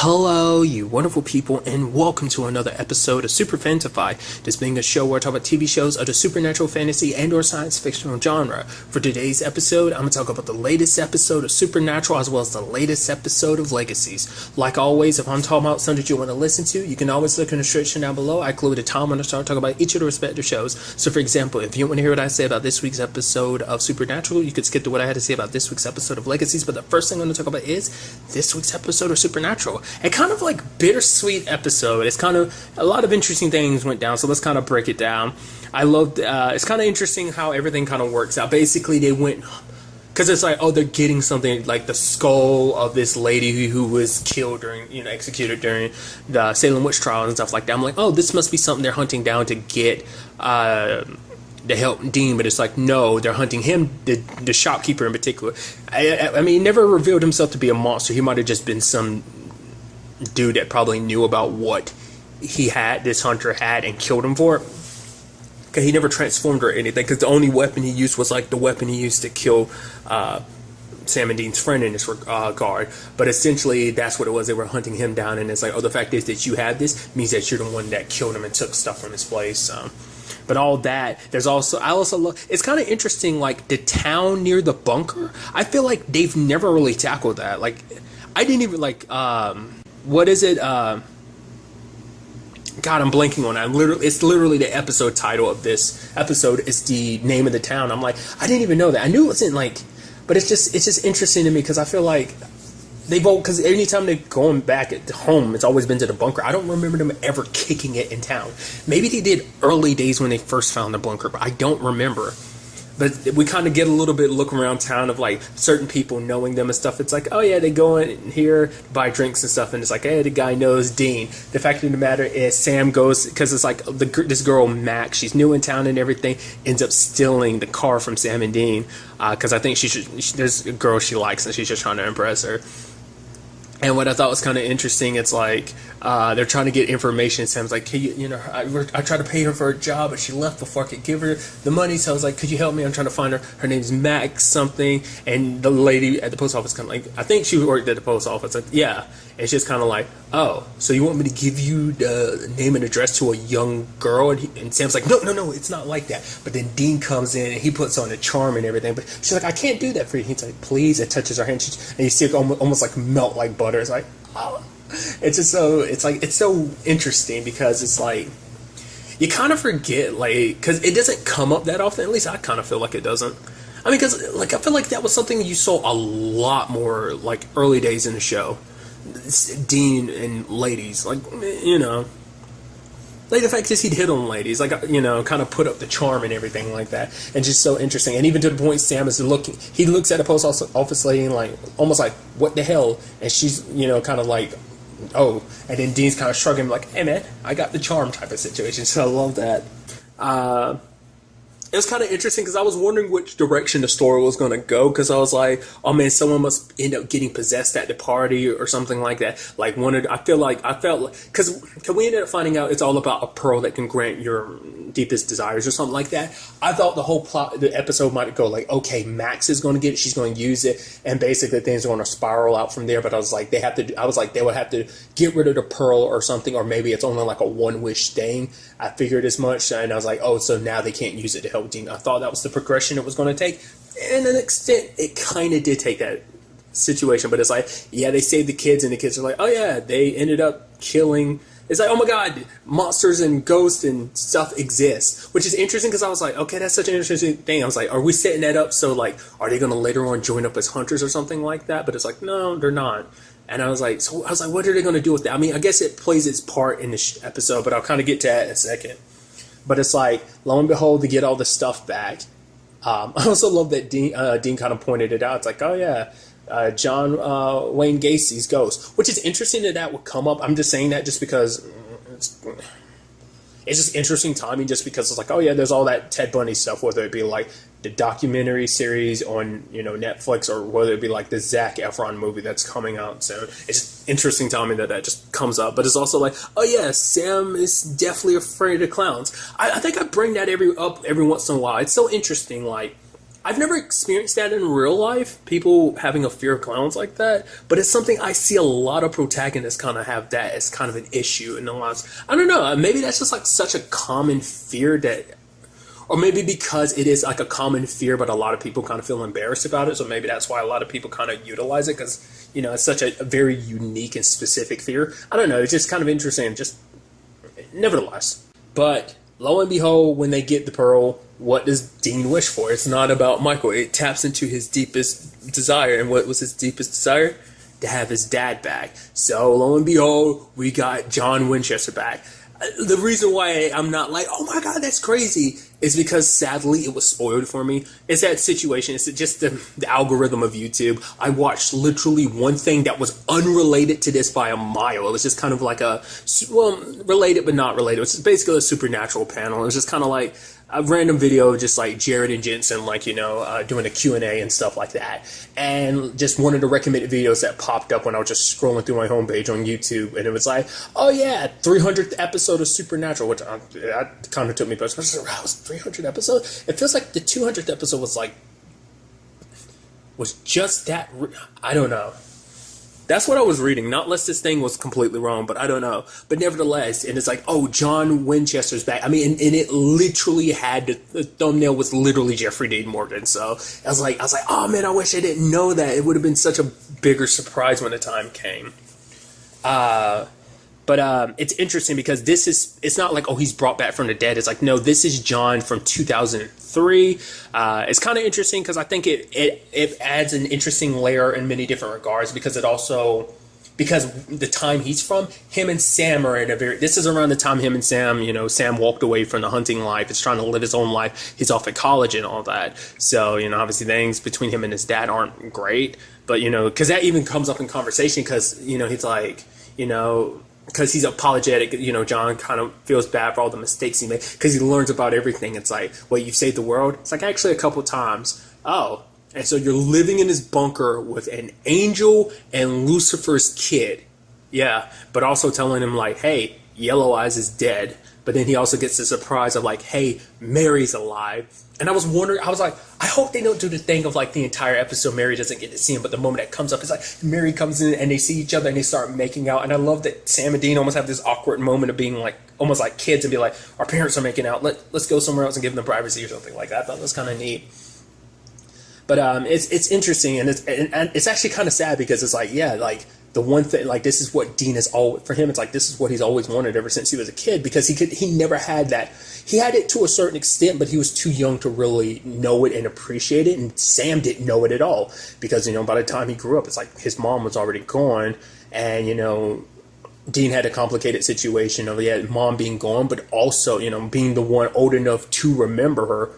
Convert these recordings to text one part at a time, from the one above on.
Hello, you wonderful people, and welcome to another episode of Super-Fanta-Fi, this being a show where I talk about TV shows of the supernatural, fantasy, and or science fictional genre. For today's episode, I'm going to talk about the latest episode of Supernatural as well as the latest episode of Legacies. Like always, if I'm talking about something that you want to listen to, you can always look in the description down below. I include a time when I start talking about each of the respective shows. So for example, if you want to hear what I say about this week's episode of Supernatural, you could skip to what I had to say about this week's episode of Legacies, but the first thing I'm going to talk about is this week's episode of Supernatural. A kind of like bittersweet episode. It's kind of a lot of interesting things went down, so let's kind of break it down. I loved it's kind of interesting how everything kind of works out. Basically they went, because it's like, oh, they're getting something like the skull of this lady who was killed during, executed during the Salem witch trial and stuff like that. I'm like, oh, this must be something they're hunting down to get to help Dean, but it's like, no, they're hunting him, the shopkeeper in particular. I mean, he never revealed himself to be a monster. He might have just been some dude that probably knew about what this hunter had and killed him for it. Because he never transformed or anything, because the only weapon he used was like the weapon he used to kill Sam and Dean's friend in this regard. But essentially that's what it was. They were hunting him down, and it's like, oh, the fact is that you have this means that you're the one that killed him and took stuff from his place. But all that, I also love, it's kind of interesting, like the town near the bunker. I feel like they've never really tackled that. Like, I didn't even like what is it? God, I'm blanking on it. It's literally the episode title of this episode is the name of the town. I'm like, I didn't even know that. I knew it wasn't like, but it's just interesting to me because I feel like because anytime they're going back at home, it's always been to the bunker. I don't remember them ever kicking it in town. Maybe they did early days when they first found the bunker, but I don't remember. But we kind of get a little bit look around town of like certain people knowing them and stuff. It's like, oh yeah, they go in here, buy drinks and stuff, and it's like, hey, the guy knows Dean. The fact of the matter is Sam goes, because it's like this girl Max, she's new in town and everything, ends up stealing the car from Sam and Dean because I think there's a girl she likes and she's just trying to impress her. And what I thought was kind of interesting, it's like they're trying to get information. Sam's like, hey, I tried to pay her for a job, but she left before I could give her the money. So I was like, could you help me? I'm trying to find her. Her name's Max something. And the lady at the post office kind of like, I think she worked at the post office. Like, yeah. And she's kind of like, oh, so you want me to give you the name and address to a young girl? And Sam's like, no, it's not like that. But then Dean comes in and he puts on a charm and everything. But she's like, I can't do that for you. He's like, please. It touches her hand. And you see it almost like melt like butter. It's like, oh. It's just it's so interesting because it's like, you kind of forget, like, because it doesn't come up that often. At least I kind of feel like it doesn't. I mean, because like I feel like that was something you saw a lot more like early days in the show. Dean and ladies, like, like the fact is he'd hit on ladies, like, kind of put up the charm and everything like that, and just so interesting. And even to the point Sam is he looks at a post office lady and like almost like, what the hell? And she's kind of like, oh, and then Dean's kind of shrugging like, hey man, I got the charm type of situation. So I love that. It was kind of interesting because I was wondering which direction the story was going to go, because I was like, oh man, someone must end up getting possessed at the party or something like that. Like I felt like, because we ended up finding out it's all about a pearl that can grant your deepest desires or something like that. I thought the whole plot, the episode might go like, okay, Max is going to get it, she's going to use it, and basically things are going to spiral out from there. But I was like, they would have to get rid of the pearl or something, or maybe it's only like a one wish thing. I figured as much, and I was like, oh, so now they can't use it to help Dean. I thought that was the progression it was going to take, and to an extent it kind of did take that situation. But it's like, yeah, they saved the kids, and the kids are like, oh yeah, they ended up killing. It's like, oh my god, monsters and ghosts and stuff exist, which is interesting because I was like, okay, that's such an interesting thing. I was like, are we setting that up so like, are they going to later on join up as hunters or something like that? But it's like, no, they're not. And I was like, what are they going to do with that? I mean, I guess it plays its part in this episode, but I'll kind of get to that in a second. But it's like, lo and behold, to get all the stuff back. I also love that Dean kind of pointed it out. It's like, oh yeah, John Wayne Gacy's ghost, which is interesting that would come up. I'm just saying that just because it's just interesting timing, just because it's like, oh yeah, there's all that Ted Bundy stuff, whether it be like the documentary series on Netflix, or whether it be like the Zac Efron movie that's coming out soon. It's just interesting timing that just comes up. But it's also like, oh yeah, Sam is definitely afraid of clowns. I think I bring that every once in a while. It's so interesting. Like, I've never experienced that in real life, people having a fear of clowns like that, but it's something I see a lot of protagonists kind of have that as kind of an issue in the lives. I don't know, maybe that's just like such a common fear that, or maybe because it is like a common fear, but a lot of people kind of feel embarrassed about it, so maybe that's why a lot of people kind of utilize it, because, you know, it's such a very unique and specific fear. I don't know, it's just kind of interesting, just nevertheless. But lo and behold, when they get the pearl, what does Dean wish for? It's not about Michael. It taps into his deepest desire. And what was his deepest desire? To have his dad back. So lo and behold, we got John Winchester back. The reason why I'm not like, oh my God, that's crazy, is because sadly it was spoiled for me. It's that situation. It's just the algorithm of YouTube. I watched literally one thing that was unrelated to this by a mile. It was just kind of like related but not related. It was basically a supernatural panel. It was just kind of like a random video, just like Jared and Jensen, like, you know, doing a Q&A and stuff like that. And just one of the recommended videos that popped up when I was just scrolling through my homepage on YouTube. And it was like, oh yeah, 300th episode of Supernatural, which that kind of took me by surprise. I was like, wow, 300 episodes? It feels like the 200th episode was just that. I don't know. That's what I was reading, not unless this thing was completely wrong, but I don't know. But nevertheless, and it's like, oh, John Winchester's back. I mean, and it literally had, the thumbnail was literally Jeffrey Dean Morgan. So I was like, oh man, I wish I didn't know that. It would have been such a bigger surprise when the time came. But it's interesting because it's not like, oh, he's brought back from the dead. It's like, no, this is John from 2003. It's kind of interesting because I think it adds an interesting layer in many different regards, because because the time he's from, him and Sam are in this is around the time him and Sam, you know, Sam walked away from the hunting life. He's trying to live his own life. He's off at college and all that. So, you know, obviously things between him and his dad aren't great, but, you know, because that even comes up in conversation, because, you know, he's like, you know, because he's apologetic, you know, John kind of feels bad for all the mistakes he made, because he learns about everything. It's like, well, you've saved the world? It's like, actually a couple times. Oh, and so you're living in this bunker with an angel and Lucifer's kid. Yeah, but also telling him like, hey, Yellow Eyes is dead. But then he also gets the surprise of like, hey, Mary's alive. And I was wondering, I was like, I hope they don't do the thing of like the entire episode Mary doesn't get to see him, but the moment that comes up, it's like Mary comes in and they see each other and they start making out. And I love that Sam and Dean almost have this awkward moment of being like, almost like kids, and be like, our parents are making out, let's go somewhere else and give them privacy or something like that. I thought that was kind of neat. But it's interesting, and it's actually kind of sad, because it's like, yeah, like the one thing, like this is what Dean is all for him. It's like, this is what he's always wanted ever since he was a kid, because he never had that. He had it to a certain extent, but he was too young to really know it and appreciate it. And Sam didn't know it at all, because, you know, by the time he grew up, it's like his mom was already gone, and, you know, Dean had a complicated situation of, yeah, mom being gone, but also, you know, being the one old enough to remember her.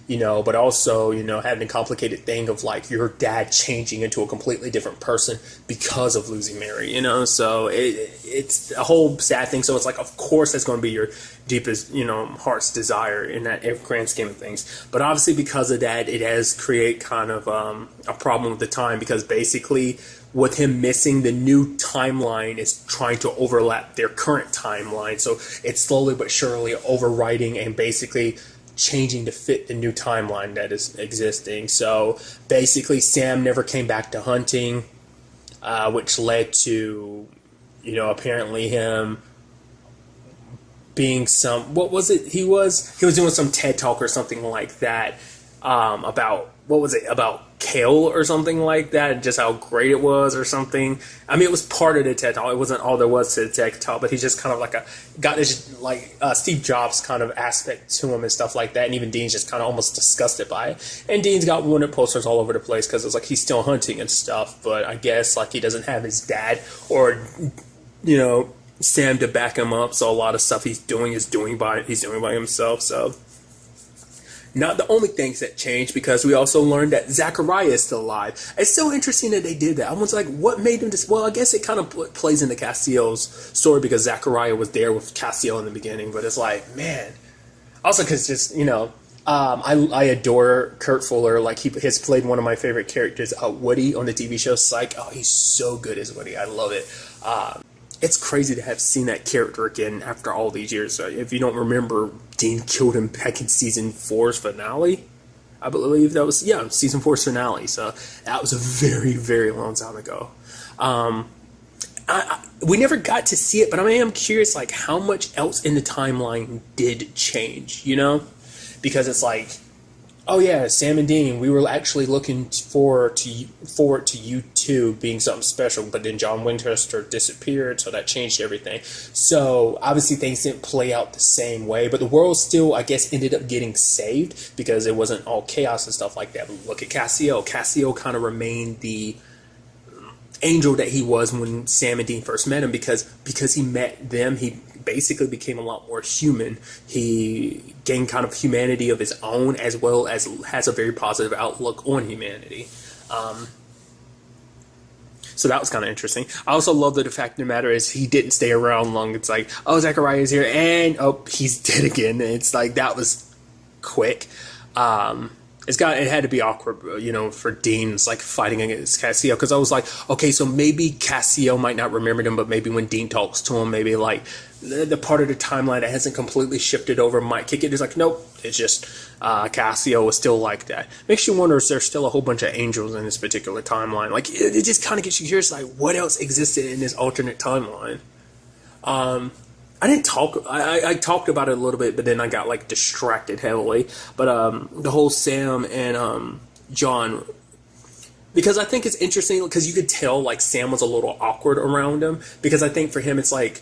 You know, but also, you know, having a complicated thing of like your dad changing into a completely different person because of losing Mary, you know, so it's a whole sad thing. So it's like, of course, that's going to be your deepest, you know, heart's desire in that grand scheme of things. But obviously, because of that, it has created kind of a problem with the time, because basically with him missing, the new timeline is trying to overlap their current timeline. So it's slowly but surely overwriting and basically changing to fit the new timeline that is existing. So basically Sam never came back to hunting, which led to, you know, apparently him being what was it? He was doing some TED talk or something like that, about, what was it, about kale or something like that, and just how great it was or something. I mean, it was part of the TED talk. It wasn't all there was to the TED talk, but he's just kind of like got this like Steve Jobs kind of aspect to him and stuff like that. And even Dean's just kind of almost disgusted by it. And Dean's got wanted posters all over the place, because it's like he's still hunting and stuff, but I guess like he doesn't have his dad or, you know, Sam to back him up. So a lot of stuff he's doing by himself. So not the only things that changed, because we also learned that Zachariah is still alive. It's so interesting that they did that. I was like, what made them well, I guess it kind of plays into Castiel's story, because Zachariah was there with Castiel in the beginning. But it's like, man. Also, because just, you know, I adore Kurt Fuller. Like, he has played one of my favorite characters, Woody, on the TV show Psych. Oh, he's so good as Woody. I love it. It's crazy to have seen that character again after all these years. If you don't remember, Dean killed him back in season 4's finale. I believe that was, yeah, season 4's finale. So that was a very, very long time ago. We never got to see it, but I am curious, like, how much else in the timeline did change, you know? Because it's like, oh yeah, Sam and Dean, we were actually looking forward to you two being something special, but then John Winchester disappeared, so that changed everything. So obviously things didn't play out the same way, but the world still, I guess, ended up getting saved because it wasn't all chaos and stuff like that. But look at Cassio. Cassio kind of remained the angel that he was when Sam and Dean first met him, because he met them, he basically became a lot more human. He gained kind of humanity of his own, as well as has a very positive outlook on humanity. So that was kind of interesting. I also love that the fact of the matter is he didn't stay around long. It's like, oh, Zachariah's here, and oh, he's dead again. It's like, that was quick. It had to be awkward, you know, for Dean's like fighting against Cassio, because I was like, okay, so maybe Cassio might not remember him, but maybe when Dean talks to him, maybe like the part of the timeline that hasn't completely shifted over might kick it. It's like, nope, it's just Cassio is still like that. Makes you wonder if there's still a whole bunch of angels in this particular timeline. Like, it just kind of gets you curious, like, what else existed in this alternate timeline? I talked about it a little bit, but then I got like distracted heavily. But the whole Sam and John, because I think it's interesting, because you could tell like Sam was a little awkward around him, because I think for him it's like,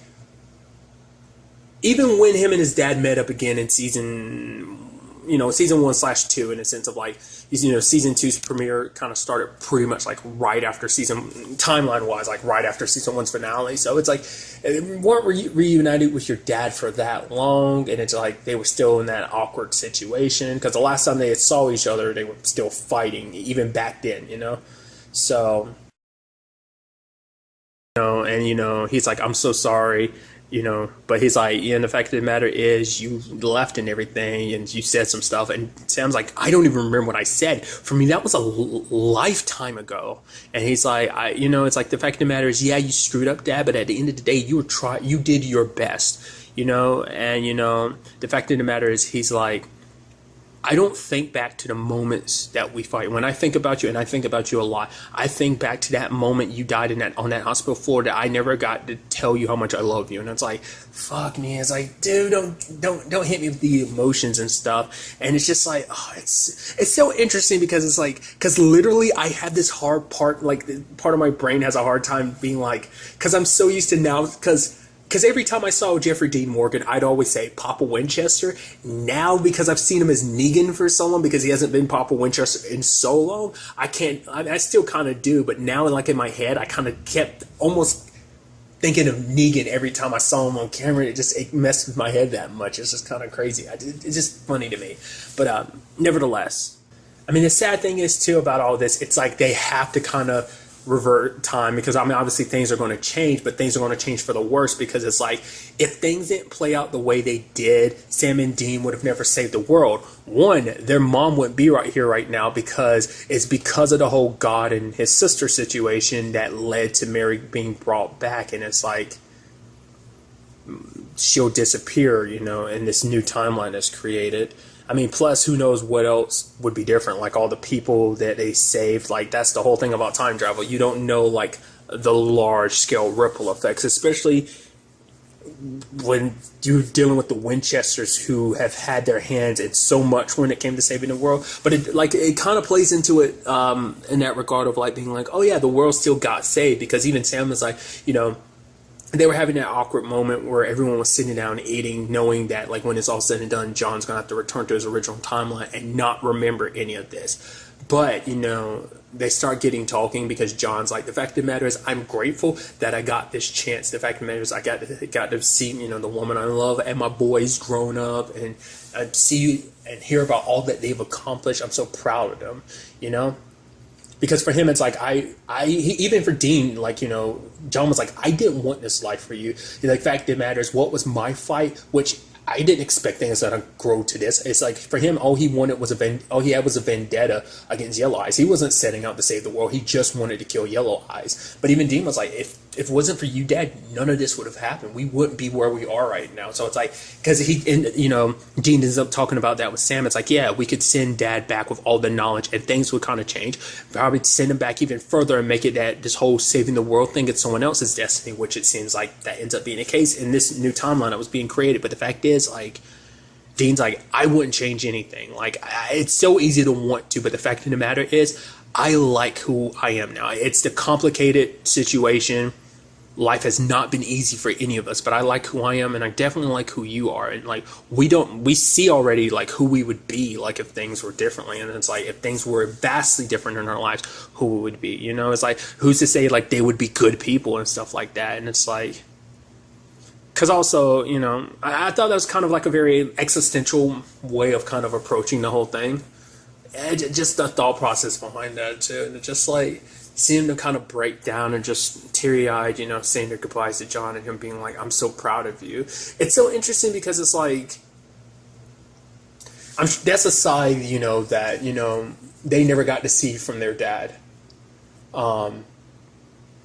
even when him and his dad met up again in season 1/2, in a sense of like, you know, season 2's premiere kind of started pretty much like right after timeline wise, like right after season 1's finale. So it's like, they weren't reunited with your dad for that long, and it's like they were still in that awkward situation, because the last time they saw each other, they were still fighting, even back then, you know. So, you know, and you know, he's like, I'm so sorry. You know, but he's like, yeah, and the fact of the matter is you left and everything, and you said some stuff, and Sam's like, I don't even remember what I said. For me, that was a lifetime ago. And he's like, it's like, the fact of the matter is, yeah, you screwed up, Dad, but at the end of the day, you did your best, you know. And you know, the fact of the matter is, he's like, I don't think back to the moments that we fight. When I think about you, and I think about you a lot, I think back to that moment you died on that hospital floor, that I never got to tell you how much I love you. And it's like, fuck me. It's like, dude, don't hit me with the emotions and stuff. And it's just like, oh, it's so interesting, because it's like, because literally I have this hard part, like part of my brain has a hard time being like, because I'm so used to now, because every time I saw Jeffrey Dean Morgan, I'd always say Papa Winchester. Now, because I've seen him as Negan for so long, because he hasn't been Papa Winchester in so long, I still kind of do, but now, like, in my head, I kind of kept almost thinking of Negan every time I saw him on camera. It messed with my head that much. It's just kind of crazy. It's just funny to me. But nevertheless, I mean, the sad thing is, too, about all this, it's like they have to kind of revert time, because I mean, obviously things are going to change, but things are going to change for the worse, because it's like, if things didn't play out the way they did, Sam and Dean would have never saved the world. One, their mom wouldn't be right here right now, because it's because of the whole God and his sister situation that led to Mary being brought back, and it's like, she'll disappear, you know, in this new timeline that's created. I mean, plus, who knows what else would be different, like all the people that they saved. Like, that's the whole thing about time travel. You don't know, like, the large-scale ripple effects, especially when you're dealing with the Winchesters, who have had their hands in so much when it came to saving the world. But it kind of plays into it in that regard of, like, being like, oh, yeah, the world still got saved, because even Sam was like, you know, they were having that awkward moment where everyone was sitting down eating, knowing that, like, when it's all said and done, John's going to have to return to his original timeline and not remember any of this. But, you know, they start getting talking, because John's like, the fact of the matter is, I'm grateful that I got this chance. The fact of the matter is, I got to see, you know, the woman I love and my boys grown up, and see and hear about all that they've accomplished. I'm so proud of them, you know? Because for him, it's like, even for Dean, like, you know, John was like, I didn't want this life for you. The fact that matters, what was my fight, which I didn't expect things to grow to this. It's like, for him, all he wanted was all he had was a vendetta against Yellow Eyes. He wasn't setting out to save the world. He just wanted to kill Yellow Eyes. But even Dean was like, if if it wasn't for you, Dad, none of this would have happened. We wouldn't be where we are right now. So it's like, because Dean ends up talking about that with Sam. It's like, yeah, we could send Dad back with all the knowledge and things would kind of change. Probably send him back even further and make it that this whole saving the world thing is someone else's destiny, which it seems like that ends up being the case in this new timeline that was being created. But the fact is, like, Dean's like, I wouldn't change anything. Like, it's so easy to want to, but the fact of the matter is, I like who I am now. It's the complicated situation. Life has not been easy for any of us, but I like who I am, and I definitely like who you are. And like, we see already like who we would be like if things were differently. And it's like, if things were vastly different in our lives, who we would be, you know? It's like, who's to say like they would be good people and stuff like that. And it's like, because also, you know, I thought that was kind of like a very existential way of kind of approaching the whole thing. And just the thought process behind that too. And it just like, seeing him kind of break down and just teary-eyed, you know, saying their goodbyes to John and him being like, I'm so proud of you. It's so interesting because it's like, that's a side, you know, that, you know, they never got to see from their dad.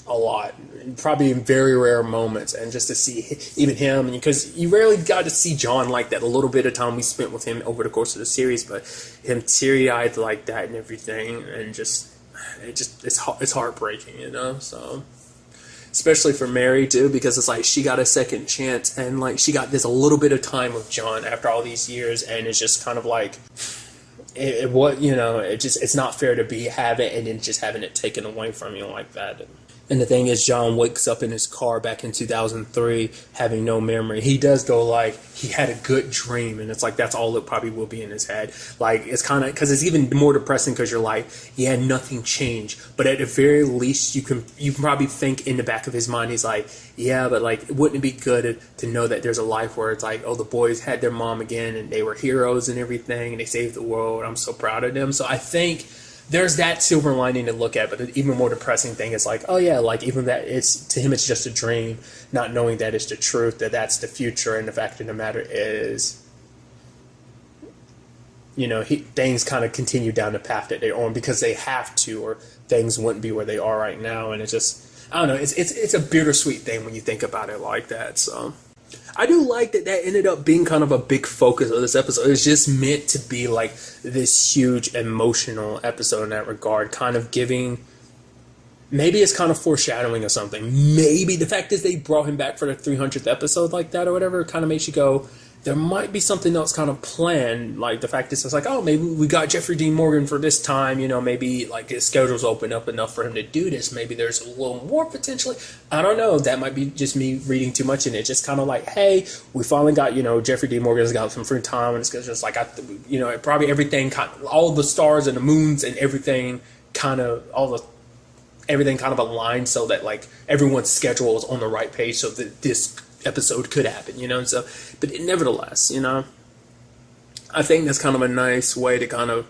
A lot, probably in very rare moments, and just to see even him, because you rarely got to see John like that. A little bit of time we spent with him over the course of the series, but him teary-eyed like that and everything, and it's heartbreaking, you know. So especially for Mary too, because it's like she got a second chance, and like she got this a little bit of time with John after all these years, and it's just kind of like it's not fair to have it and then just having it taken away from you like that. And the thing is, John wakes up in his car back in 2003 having no memory. He does go like, he had a good dream, and it's like, that's all it probably will be in his head. Like, it's kind of, because it's even more depressing because you're like, yeah, nothing changed. But at the very least, you can probably think in the back of his mind, he's like, yeah, but like, wouldn't it be good to know that there's a life where it's like, oh, the boys had their mom again, and they were heroes and everything, and they saved the world. I'm so proud of them. So I think there's that silver lining to look at, but the even more depressing thing is like, oh yeah, like even that to him it's just a dream, not knowing that it's the truth, that's the future, and the fact of the matter is, you know, things kind of continue down the path that they're on because they have to, or things wouldn't be where they are right now, and it's just, I don't know, it's a bittersweet thing when you think about it like that. So I do like that ended up being kind of a big focus of this episode. It's just meant to be like this huge emotional episode in that regard, kind of giving, maybe it's kind of foreshadowing of something. Maybe the fact is they brought him back for the 300th episode like that or whatever, kind of makes you go, there might be something else kind of planned. Like the fact is it's like, oh, maybe we got Jeffrey Dean Morgan for this time, you know, maybe like his schedule's open up enough for him to do this. Maybe there's a little more potentially. I don't know. That might be just me reading too much in it. Just kind of like, hey, we finally got, you know, Jeffrey Dean Morgan's got some free time, and it's just like, you know, probably everything, all the stars and the moons and everything kind of, everything kind of aligned so that like everyone's schedule is on the right page so that this episode could happen, you know. So, but nevertheless, you know, I think that's kind of a nice way to kind of,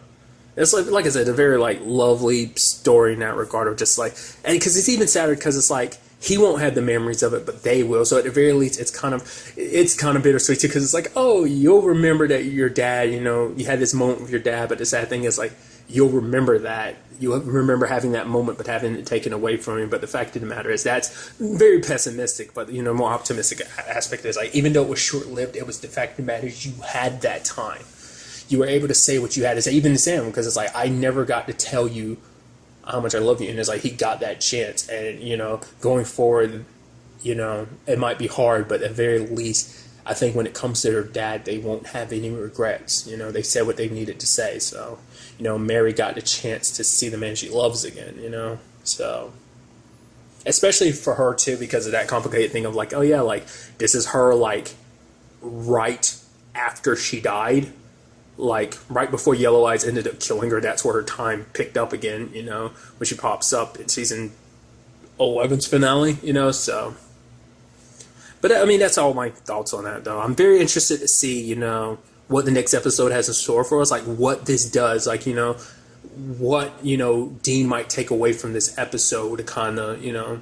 it's like I said, a very like lovely story in that regard of just like, and because it's even sadder because it's like he won't have the memories of it, but they will. So at the very least, it's kind of bittersweet too, because it's like, oh, you'll remember that your dad, you know, you had this moment with your dad, but the sad thing is like, you'll remember that. You'll remember having that moment, but having it taken away from you. But the fact of the matter is that's very pessimistic. But, you know, more optimistic aspect is like, even though it was short-lived, it was the fact of the matter is you had that time. You were able to say what you had to say, even to Sam, because it's like, I never got to tell you how much I love you. And it's like, he got that chance. And, you know, going forward, you know, it might be hard, but at the very least, I think when it comes to their dad, they won't have any regrets. You know, they said what they needed to say. So, you know, Mary got the chance to see the man she loves again, you know. So, especially for her, too, because of that complicated thing of like, oh, yeah, like, this is her, like, right after she died. Like, right before Yellow Eyes ended up killing her, that's where her time picked up again, you know, when she pops up in season 11's finale, you know, so. But, I mean, that's all my thoughts on that, though. I'm very interested to see, you know, what the next episode has in store for us, like, what this does, like, you know, what, you know, Dean might take away from this episode to kind of, you know,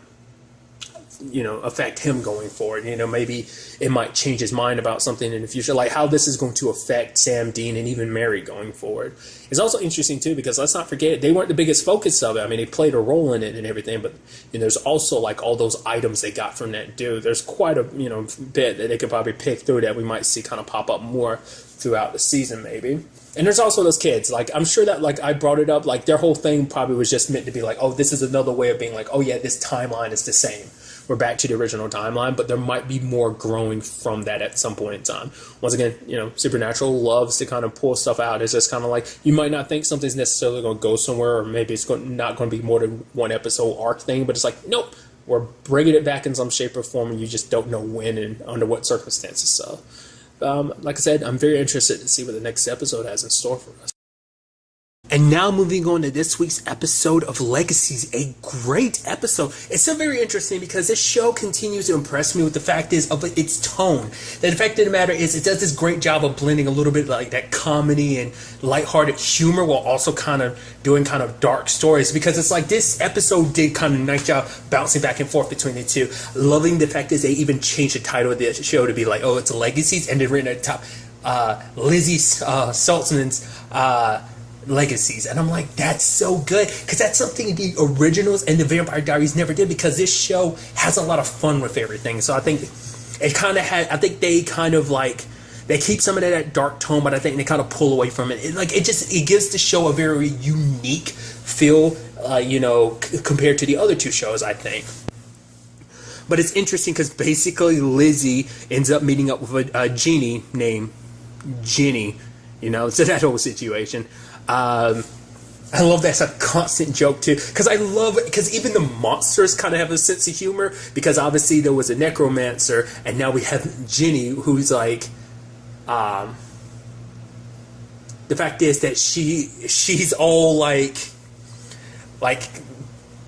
affect him going forward. Maybe it might change his mind about something in the future, like how this is going to affect Sam, Dean, and even Mary going forward. It's also interesting too, because let's not forget, they weren't the biggest focus of it. I mean, they played a role in it and everything, but there's also like all those items they got from that dude. There's quite a bit that they could probably pick through that we might see kind of pop up more throughout the season, maybe. And there's also those kids. Like, I'm sure that, like, I brought it up, like, their whole thing probably was just meant to be like, oh, this is another way of being like, oh yeah, this timeline is the same. We're back to the original timeline, but there might be more growing from that at some point in time. Once again, Supernatural loves to kind of pull stuff out. It's just kind of like, you might not think something's necessarily going to go somewhere, or maybe it's not going to be more than one episode arc thing, but it's like, nope, we're bringing it back in some shape or form, and you just don't know when and under what circumstances. So, like I said, I'm very interested to see what the next episode has in store for us. And now moving on to this week's episode of Legacies, a great episode. It's so very interesting because this show continues to impress me with the fact of its tone. The fact of the matter is, it does this great job of blending a little bit like that comedy and lighthearted humor while also kind of doing kind of dark stories, because it's like this episode did kind of a nice job bouncing back and forth between the two. Loving the fact is they even changed the title of the show to be like, oh, it's Legacies, and they've written at the top, Lizzie Saltzman's Legacies, and I'm like, that's so good, because that's something the originals and the Vampire Diaries never did, because this show has a lot of fun with everything. So I think it kind of had, I think they kind of like, they keep some of that dark tone, but I think they kind of pull away from it. It gives the show a very unique feel, compared to the other two shows, I think. But it's interesting because basically Lizzie ends up meeting up with a genie named Ginny, so that whole situation. I love that's a constant joke too, because even the monsters kind of have a sense of humor, because obviously there was a necromancer, and now we have Ginny, who's like, the fact is that she's all like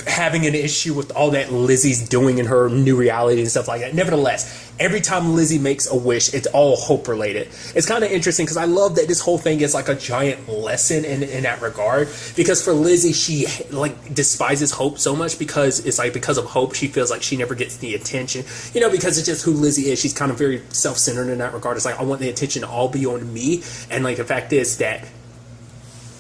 having an issue with all that Lizzie's doing in her new reality and stuff like that. Nevertheless, every time Lizzie makes a wish, it's all hope related. It's kind of interesting because I love that this whole thing is like a giant lesson in that regard, because for Lizzie, she like despises hope so much, because it's like, because of hope, she feels like she never gets the attention, because it's just who Lizzie is. She's kind of very self-centered in that regard. It's like, I want the attention to all be on me, and like the fact is that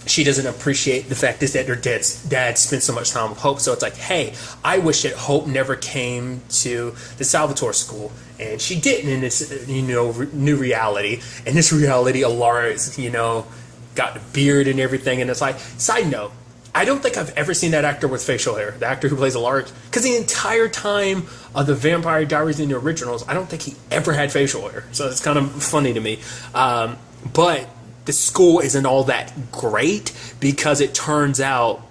she doesn't appreciate the fact is that her dad spent so much time with Hope. So it's like, hey, I wish that Hope never came to the Salvatore school, and she didn't in this new reality. In this reality, Alara's got the beard and everything, and it's like, side note, I don't think I've ever seen that actor with facial hair, the actor who plays Alara, because the entire time of the Vampire Diaries in the originals, I don't think he ever had facial hair. So it's kind of funny to me, but the school isn't all that great, because it turns out,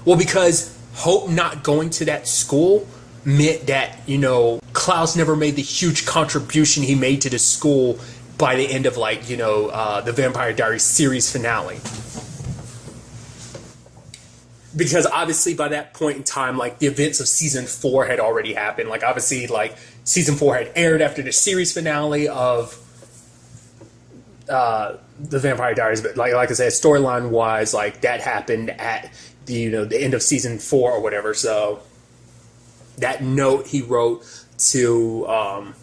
because Hope not going to that school meant that, Klaus never made the huge contribution he made to the school by the end of the Vampire Diaries series finale. Because obviously by that point in time, the events of season 4 had already happened. Obviously, season 4 had aired after the series finale of the Vampire Diaries, but like I said, storyline wise, that happened at the the end of season 4 or whatever. So that note he wrote to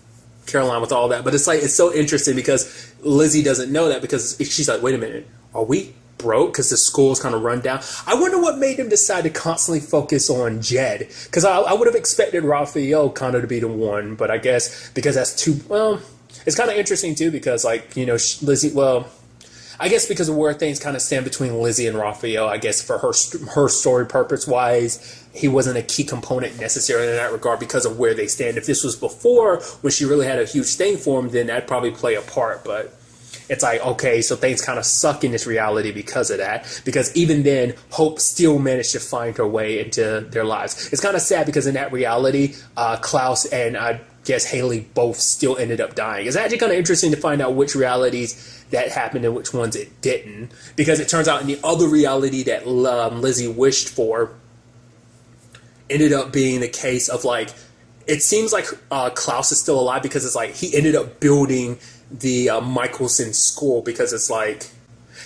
Caroline with all that, but it's so interesting because Lizzie doesn't know that, because she's like, wait a minute, are we broke because the school's kind of run down? I wonder what made him decide to constantly focus on Jed, because I would have expected Raphael kind of to be the one, but I guess because that's too, it's kind of interesting too, because Lizzie, I guess because of where things kind of stand between Lizzie and Raphael, I guess for her story purpose wise, he wasn't a key component necessarily in that regard because of where they stand. If this was before, when she really had a huge thing for him, then that'd probably play a part, but it's like, okay, so things kind of suck in this reality because of that. Because even then, Hope still managed to find her way into their lives. It's kind of sad because in that reality, Klaus and I guess Haley both still ended up dying. It's actually kind of interesting to find out which realities that happened and which ones it didn't. Because it turns out in the other reality that Lizzie wished for ended up being the case of it seems like Klaus is still alive, because it's he ended up building the Michelson school, because it's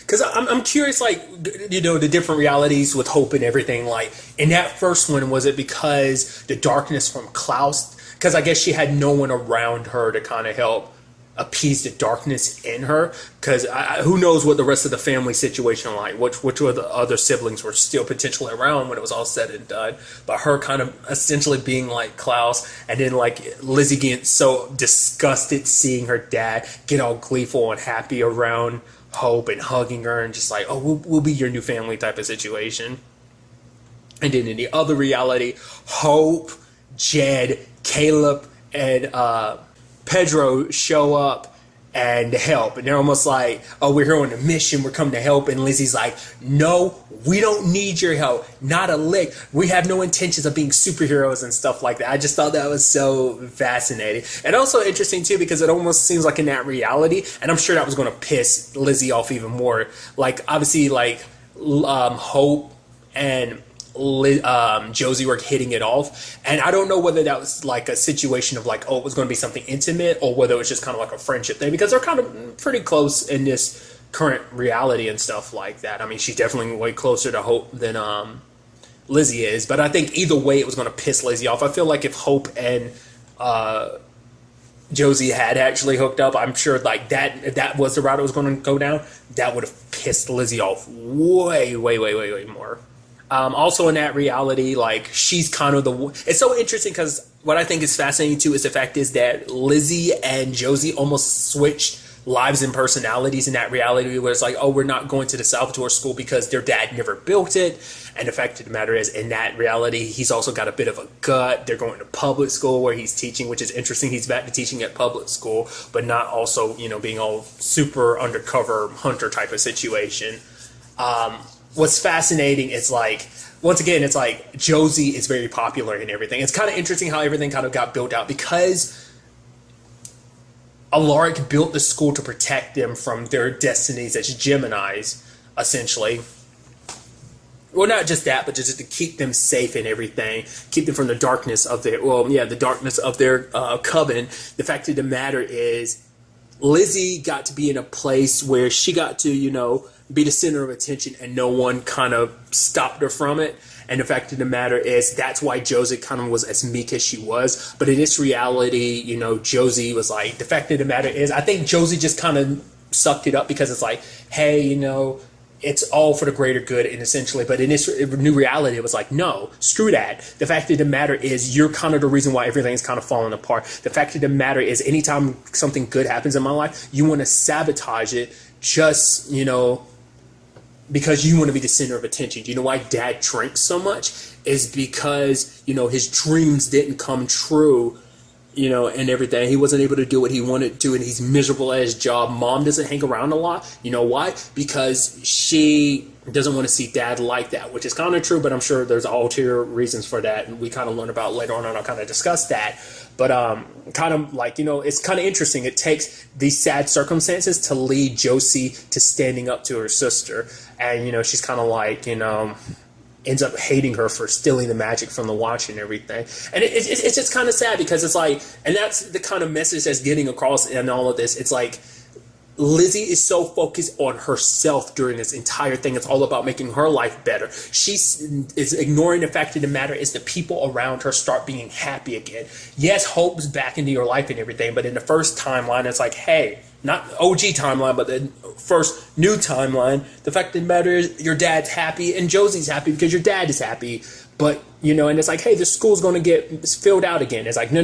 Because I'm curious, like, you know, the different realities with Hope and everything. Like, in that first one, was it because the darkness from Klaus? Because I guess she had no one around her to kind of help appease the darkness in her. Because who knows what the rest of the family situation like, which of the other siblings were still potentially around when it was all said and done. But her kind of essentially being like Klaus, and then like Lizzie getting so disgusted seeing her dad get all gleeful and happy around Hope and hugging her and just like, oh, we'll be your new family type of situation. And then in the other reality, Hope, Jed, Caleb, and Pedro show up and help, and they're almost like, oh, we're here on a mission, we're coming to help. And Lizzie's like, no, we don't need your help, not a lick, we have no intentions of being superheroes and stuff like that. I just thought that was so fascinating, and also interesting too, because it almost seems like in that reality, and I'm sure that was going to piss Lizzie off even more, like obviously like Hope and Josie were hitting it off, and I don't know whether that was like a situation of like, oh, it was going to be something intimate, or whether it was just kind of like a friendship thing, because they're kind of pretty close in this current reality and stuff like that. I mean, she's definitely way closer to Hope than Lizzie is, but I think either way it was going to piss Lizzie off. I feel like if Hope and Josie had actually hooked up, I'm sure like that, if that was the route it was going to go down, that would have pissed Lizzie off way more. Also in that reality, like she's kind of it's so interesting, because what I think is fascinating too is the fact is that Lizzie and Josie almost switched lives and personalities in that reality, where it's like, oh, we're not going to the Salvatore school because their dad never built it. And the fact of the matter is, in that reality, he's also got a bit of a gut. They're going to public school where he's teaching, which is interesting. He's back to teaching at public school, but not also, you know, being all super undercover hunter type of situation. What's fascinating is, like, once again, it's like Josie is very popular and everything. It's kind of interesting how everything kind of got built out, because Alaric built the school to protect them from their destinies as Geminis, essentially. Well, not just that, but just to keep them safe and everything, keep them from the darkness of their, the darkness of their coven. The fact of the matter is, Lizzie got to be in a place where she got to, you know, be the center of attention, and no one kind of stopped her from it. And the fact of the matter is, that's why Josie kind of was as meek as she was. But in this reality, you know, Josie was like, the fact of the matter is, I think Josie just kind of sucked it up, because it's like, hey, you know, it's all for the greater good, and essentially, but in this new reality, it was like, no, screw that. The fact of the matter is, you're kind of the reason why everything's kind of falling apart. The fact of the matter is, anytime something good happens in my life, you want to sabotage it, just, you know, because you want to be the center of attention. You know why Dad drinks so much? Is because, you know, his dreams didn't come true, you know, and everything. He wasn't able to do what he wanted to, and he's miserable at his job. Mom doesn't hang around a lot. You know why? Because she doesn't want to see Dad like that, which is kind of true, but I'm sure there's ulterior reasons for that, and we kind of learn about later on, and I'll kind of discuss that. But kind of like, you know, it's kind of interesting. It takes these sad circumstances to lead Josie to standing up to her sister. And, you know, she's kind of like, you know, ends up hating her for stealing the magic from the watch and everything. And it's just kind of sad, because it's like, and that's the kind of message that's getting across in all of this. It's like, Lizzie is so focused on herself during this entire thing. It's all about making her life better. She is ignoring the fact of the matter is the people around her start being happy again. Yes, Hope's back into your life and everything, but in the first timeline, it's like, hey, not OG timeline, but the first new timeline, the fact of the matter is your dad's happy and Josie's happy because your dad is happy. But, you know, and it's like, hey, the school's going to get filled out again. It's like, no.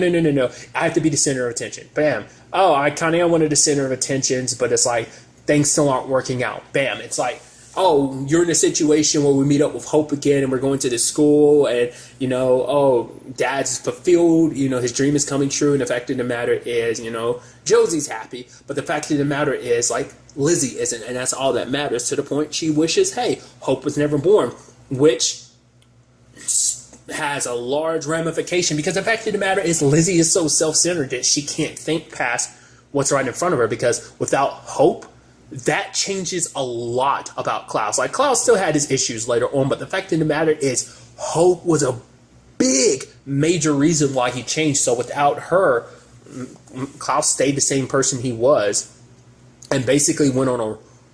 I have to be the center of attention. Bam. Oh, I kind of am one of the center of attentions, but it's like, things still aren't working out. Bam. It's like, oh, you're in a situation where we meet up with Hope again, and we're going to the school, and, you know, oh, Dad's fulfilled, you know, his dream is coming true, and the fact of the matter is, you know, Josie's happy, but the fact of the matter is, like, Lizzie isn't, and that's all that matters, to the point she wishes, hey, Hope was never born, which has a large ramification, because the fact of the matter is, Lizzie is so self-centered that she can't think past what's right in front of her, because without Hope, that changes a lot about Klaus. Like, Klaus still had his issues later on, but the fact of the matter is, Hope was a big, major reason why he changed. So without her, Klaus stayed the same person he was, and basically went on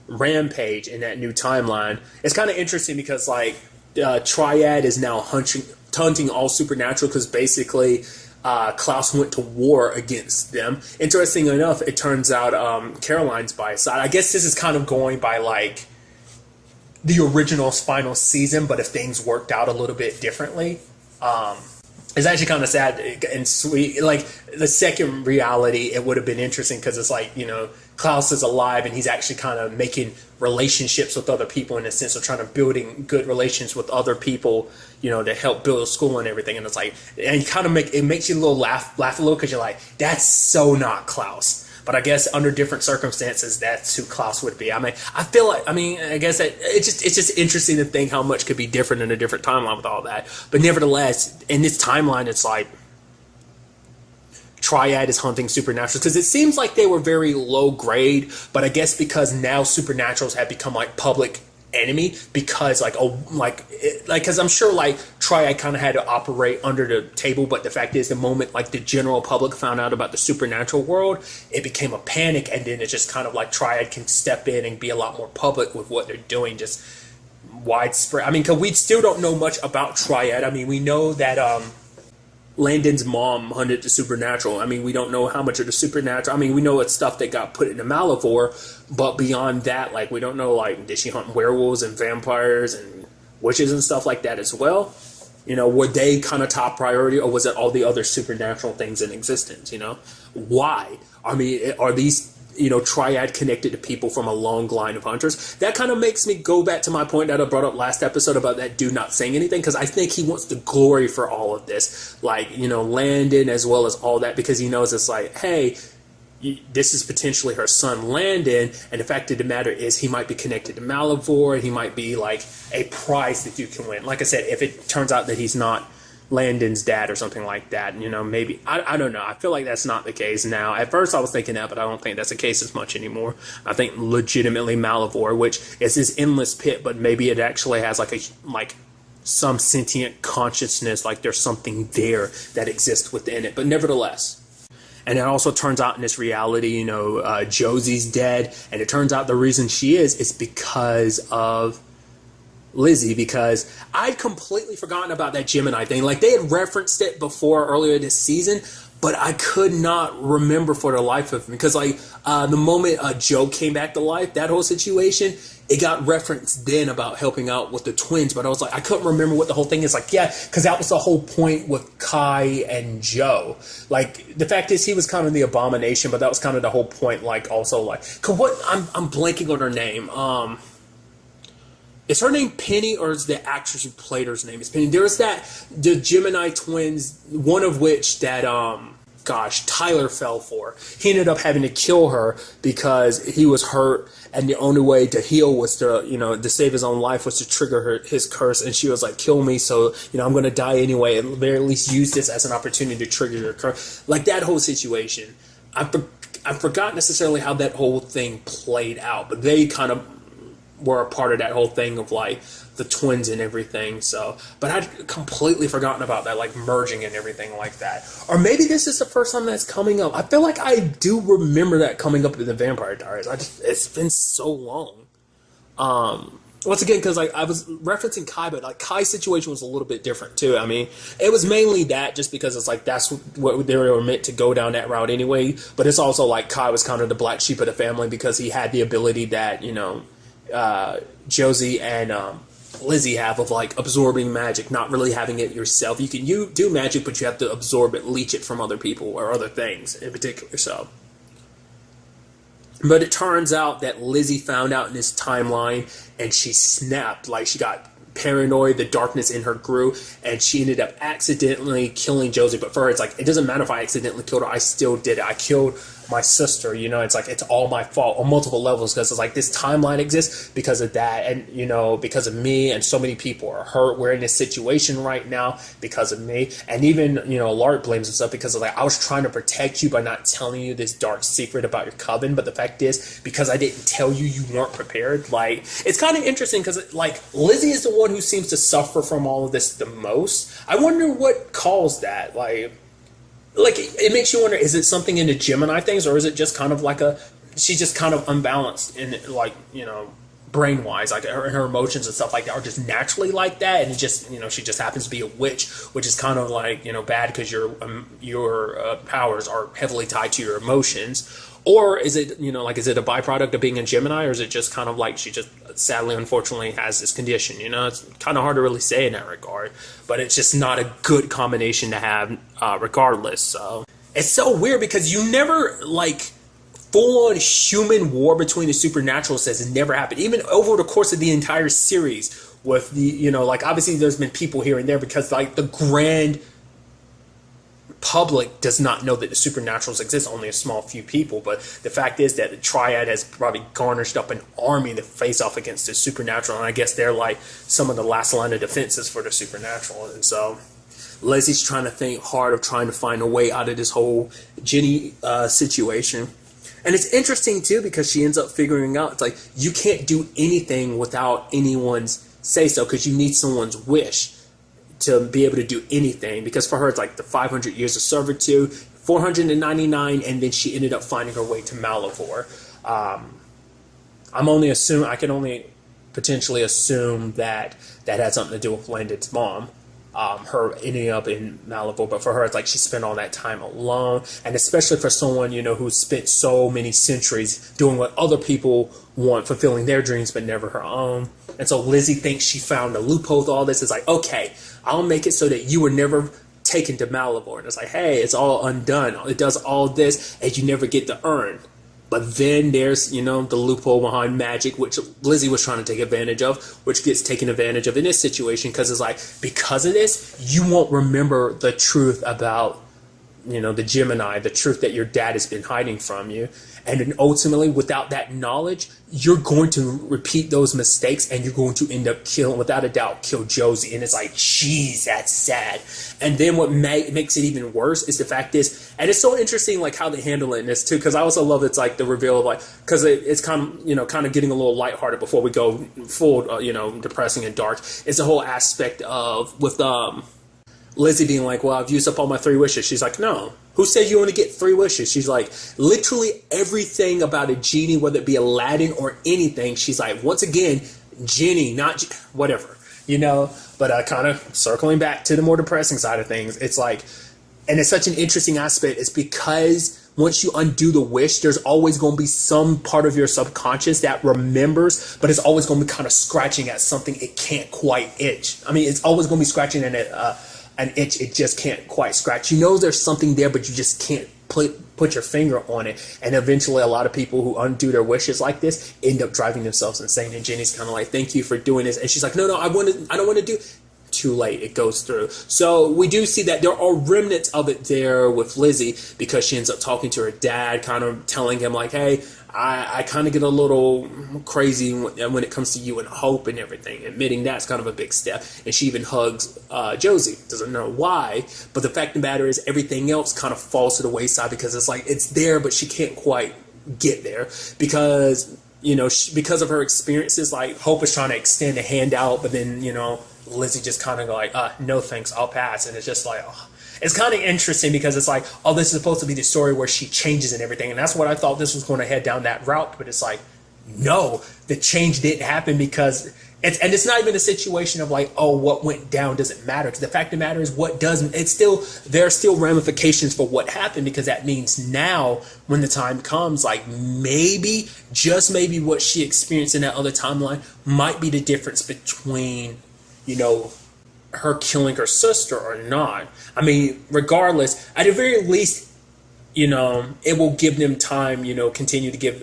a Rampage in that new timeline. It's kind of interesting because like Triad is now hunting all supernatural because basically Klaus went to war against them. Interesting enough, it turns out Caroline's by his side. I guess this is kind of going by like the original final season, but if things worked out a little bit differently. It's actually kind of sad and sweet. Like the second reality, it would have been interesting because it's like, you know, Klaus is alive and he's actually kind of making relationships with other people in a sense of trying to building good relations with other people, you know, to help build a school and everything. And it's like, and you kind of it makes you a little laugh a little because you're like, that's so not Klaus. But I guess under different circumstances, that's who Klaus would be. I mean, I guess that it's just interesting to think how much could be different in a different timeline with all that. But nevertheless, in this timeline, it's like Triad is hunting supernaturals because it seems like they were very low grade. But I guess because now supernaturals have become like public enemy because because I'm sure like Triad kind of had to operate under the table, but the fact is the moment like the general public found out about the supernatural world, it became a panic, and then it's just kind of like Triad can step in and be a lot more public with what they're doing, just widespread. I mean, because we still don't know much about Triad. I mean, we know that Landon's mom hunted the supernatural. I mean, we don't know how much of the supernatural. I mean, we know it's stuff that got put into Malivore, but beyond that, like, we don't know, like, did she hunt werewolves and vampires and witches and stuff like that as well? You know, were they kind of top priority, or was it all the other supernatural things in existence, you know? Why? I mean, are these, you know, Triad connected to people from a long line of hunters? That kind of makes me go back to my point that I brought up last episode about that dude not saying anything, because I think he wants the glory for all of this, like, you know, Landon as well as all that, because he knows it's like, hey, this is potentially her son Landon, and the fact of the matter is he might be connected to Malivore, and he might be like a prize that you can win. Like I said, if it turns out that he's not Landon's dad or something like that, you know, maybe, I don't know. I feel like that's not the case now. At first I was thinking that, but I don't think that's the case as much anymore. I think legitimately Malivore, which is this endless pit, but maybe it actually has like some sentient consciousness, like there's something there that exists within it. But nevertheless, and it also turns out in this reality, you know, Josie's dead, and it turns out the reason she is because of Lizzie, because I'd completely forgotten about that Gemini thing. Like, they had referenced it before earlier this season, but I could not remember for the life of me, because like the moment Joe came back to life, that whole situation, it got referenced then about helping out with the twins, but I was like, I couldn't remember what the whole thing is. Like, yeah, because that was the whole point with Kai and Joe. Like, the fact is he was kind of the abomination, but that was kind of the whole point. Like, also like, cause what I'm blanking on her name. Is her name Penny, or is the actress who played her's name is Penny? There was the Gemini twins, one of which that Tyler fell for. He ended up having to kill her because he was hurt, and the only way to heal was to save his own life was to trigger his curse. And she was like, "Kill me, so I'm going to die anyway. At the very least, use this as an opportunity to trigger your curse." Like, that whole situation, I forgot necessarily how that whole thing played out, but they kind of were a part of that whole thing of like the twins and everything. So, but I'd completely forgotten about that, like merging and everything like that. Or maybe this is the first time that's coming up. I feel like I do remember that coming up in the Vampire Diaries. It's been so long. Once again, because like I was referencing Kai, but like Kai's situation was a little bit different too. I mean, it was mainly that just because it's like that's what they were meant to go down that route anyway. But it's also like Kai was kind of the black sheep of the family because he had the ability that Josie and Lizzie have of like absorbing magic, not really having it yourself. You do magic, but you have to absorb it, leech it from other people or other things in particular. So, but it turns out that Lizzie found out in this timeline, and she snapped. Like, she got paranoid, the darkness in her grew, and she ended up accidentally killing Josie. But for her, it's like, it doesn't matter if I accidentally killed her, I still did it. I killed my sister, it's like, it's all my fault on multiple levels, because it's like this timeline exists because of that, and because of me, and so many people are hurt. We're in this situation right now because of me, and even Lark blames himself because of like, I was trying to protect you by not telling you this dark secret about your coven, but the fact is, because I didn't tell you, you weren't prepared. Like, it's kind of interesting because like Lizzie is the one who seems to suffer from all of this the most. I wonder what caused that. Like it makes you wonder, is it something in the Gemini things, or is it just kind of like a she's just kind of unbalanced in, like, you know, brain wise, like her emotions and stuff like that are just naturally like that, and it just, you know, she just happens to be a witch, which is kind of like, you know, bad because your powers are heavily tied to your emotions. Or is it, you know, like, is it a byproduct of being a Gemini, or is it just kind of like she just sadly, unfortunately, has this condition? You know, it's kind of hard to really say in that regard, but it's just not a good combination to have regardless. So it's so weird because you never, like, full-on human war between the supernatural says it never happened, even over the course of the entire series. With the, you know, like, obviously there's been people here and there because, like, the grand public does not know that the supernaturals exist, only a small few people. But the fact is that the Triad has probably garnished up an army to face off against the supernatural, and I guess they're like some of the last line of defenses for the supernatural. And so Leslie's trying to think hard of trying to find a way out of this whole Jenny situation. And it's interesting, too, because she ends up figuring out, it's like, you can't do anything without anyone's say-so, because you need someone's wish to be able to do anything. Because for her, it's like the 500 years of servitude, 499, and then she ended up finding her way to Malivore. I can only potentially assume that that had something to do with Landon's mom. Her ending up in Malivore, but for her, it's like she spent all that time alone, and especially for someone, you know, who spent so many centuries doing what other people want, fulfilling their dreams, but never her own. And so Lizzie thinks she found a loophole with all this. It's like, okay, I'll make it so that you were never taken to Malivore. And it's like, hey, it's all undone. It does all this, and you never get the urn. But then there's, you know, the loophole behind magic, which Lizzie was trying to take advantage of, which gets taken advantage of in this situation, because it's like, because of this, you won't remember the truth about, you know, the Gemini, the truth that your dad has been hiding from you. And then ultimately, without that knowledge, you're going to repeat those mistakes, and you're going to end up without a doubt, kill Josie. And it's like, geez, that's sad. And then what makes it even worse is the fact is, and it's so interesting, like, how they handle it in this too, because I also love it's like the reveal of, like, because it's kind of, you know, kind of getting a little lighthearted before we go full, you know, depressing and dark. It's the whole aspect of with Lizzie being like, well, I've used up all my 3 wishes. She's like, no. Who said you only get 3 wishes? She's like, literally everything about a genie, whether it be Aladdin or anything, she's like, once again, Genie, not whatever, you know? But kind of circling back to the more depressing side of things, it's like, and it's such an interesting aspect, it's because once you undo the wish, there's always going to be some part of your subconscious that remembers, but it's always going to be kind of scratching at something it can't quite itch. I mean, it's always going to be scratching at an itch it just can't quite scratch. You know there's something there, but you just can't put your finger on it. And eventually a lot of people who undo their wishes like this end up driving themselves insane. And Jenny's kind of like, thank you for doing this. And she's like, no, I don't want to do. Too late, it goes through. So we do see that there are remnants of it there with Lizzie, because she ends up talking to her dad, kind of telling him like, hey, I kind of get a little crazy when it comes to you and Hope and everything. Admitting that's kind of a big step. And she even hugs Josie. Doesn't know why, but the fact of the matter is everything else kind of falls to the wayside, because it's like it's there, but she can't quite get there because, you know, because of her experiences. Like, Hope is trying to extend a hand out, but then, you know, Lizzie just kind of like, no thanks, I'll pass. And it's just like, it's kind of interesting because it's like, oh, this is supposed to be the story where she changes and everything. And that's what I thought this was going to head down that route. But it's like, no, the change didn't happen because it's not even a situation of like, oh, what went down doesn't matter. Because the fact of the matter is there are still ramifications for what happened, because that means now when the time comes, like maybe, just maybe what she experienced in that other timeline might be the difference between, you know, her killing her sister or not. I mean, regardless, at the very least, you know, it will give them time, you know, continue to give,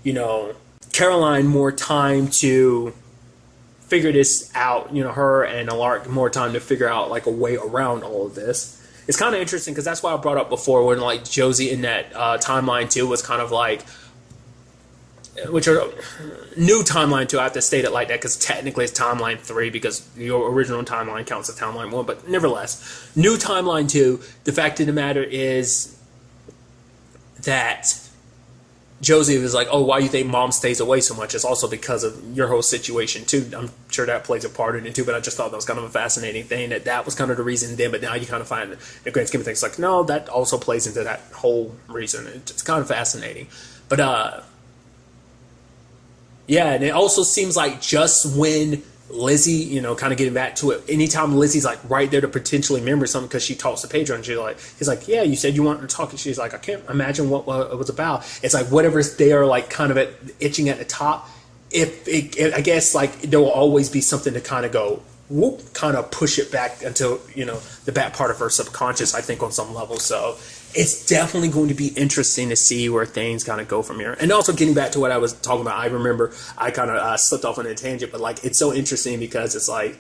you know, Caroline more time to figure this out, you know, her and Alaric more time to figure out like a way around all of this. It's kind of interesting because that's why I brought up before when like Josie in that timeline too was kind of like, which are new timeline 2. I have to state it like that because technically it's timeline 3 because your original timeline counts as timeline 1, but nevertheless, new timeline 2. The fact of the matter is that Josie was like, oh, why do you think mom stays away so much? It's also because of your whole situation too. I'm sure that plays a part in it too, but I just thought that was kind of a fascinating thing, that was kind of the reason then, but now you kind of find the grand scheme of things like, no, that also plays into that whole reason. It's kind of fascinating. But yeah, and it also seems like just when Lizzie, you know, kind of getting back to it, anytime Lizzie's like right there to potentially remember something because she talks to Pedro and she's like, he's like, yeah, you said you wanted to talk, and she's like, I can't imagine what it was about. It's like whatever's there, like kind of itching at the top. I guess like there will always be something to kind of go whoop, kind of push it back until, you know, the back part of her subconscious, I think, on some level. So it's definitely going to be interesting to see where things kind of go from here. And also getting back to what I was talking about, I remember I kind of slipped off on a tangent, but like it's so interesting because it's like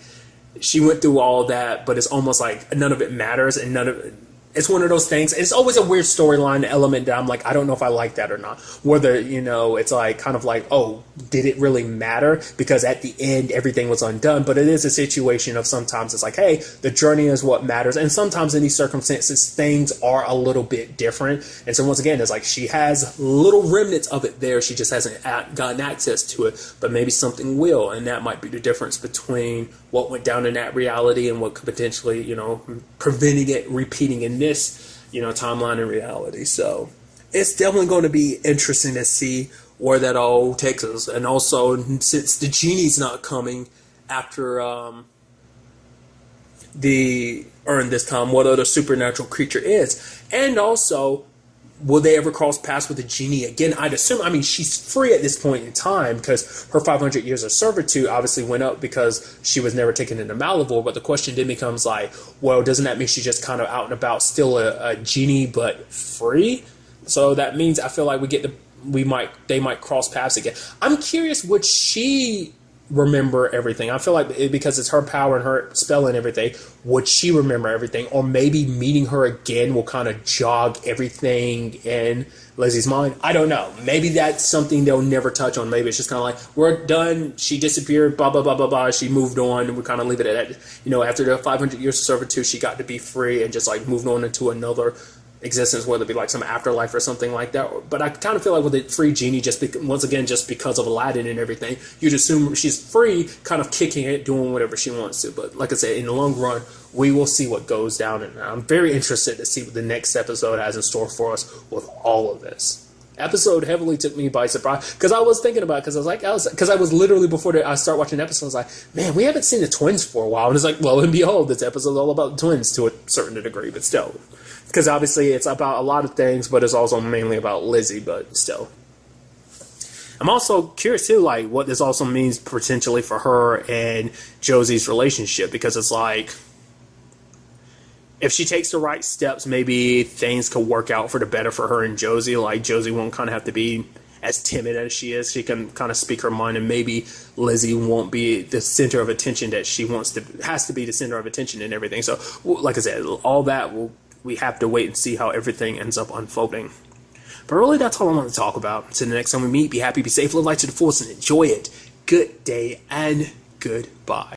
she went through all that, but it's almost like none of it matters, and none of it. It's one of those things. It's always a weird storyline element that I'm like, I don't know if I like that or not. Whether, you know, it's like kind of like, oh, did it really matter? Because at the end, everything was undone. But it is a situation of sometimes it's like, hey, the journey is what matters. And sometimes in these circumstances, things are a little bit different. And so once again, it's like she has little remnants of it there. She just hasn't gotten access to it. But maybe something will. And that might be the difference between what went down in that reality and what could potentially, you know, preventing it repeating in this, you know, timeline and reality. So it's definitely going to be interesting to see where that all takes us. And also, since the genie's not coming after the urn this time, what other supernatural creature is. And also, will they ever cross paths with the genie again? I'd assume. I mean, she's free at this point in time because her 500 years of servitude obviously went up because she was never taken into Malivore. But the question then becomes like, well, doesn't that mean she's just kind of out and about, still a genie but free? So that means I feel like they might cross paths again. I'm curious, would she remember everything? I feel like because it's her power and her spell and everything, would she remember everything? Or maybe meeting her again will kind of jog everything in Lizzie's mind. I don't know. Maybe that's something they'll never touch on. Maybe it's just kind of like, we're done, she disappeared, blah, blah, blah, blah, blah, she moved on, and we kind of leave it at that. You know, after the 500 years of servitude, she got to be free and just like moved on into another existence, whether it be like some afterlife or something like that. But I kind of feel like with the free genie, once again, just because of Aladdin and everything, you'd assume she's free, kind of kicking it, doing whatever she wants to. But like I said, in the long run, we will see what goes down, and I'm very interested to see what the next episode has in store for us with all of this. Episode heavily took me by surprise because I was thinking about it, because I was literally before I start watching the episode, I was like, man, we haven't seen the twins for a while, and it's like, lo and behold, this episode is all about the twins to a certain degree, but still. Because obviously it's about a lot of things, but it's also mainly about Lizzie, but still. I'm also curious too, like, what this also means potentially for her and Josie's relationship, because it's like, if she takes the right steps, maybe things could work out for the better for her and Josie. Like, Josie won't kind of have to be as timid as she is. She can kind of speak her mind, and maybe Lizzie won't be the center of attention that she has to be the center of attention and everything. So, like I said, all that we have to wait and see how everything ends up unfolding. But really, that's all I want to talk about. Until the next time we meet, be happy, be safe, live life to the fullest, and enjoy it. Good day and goodbye.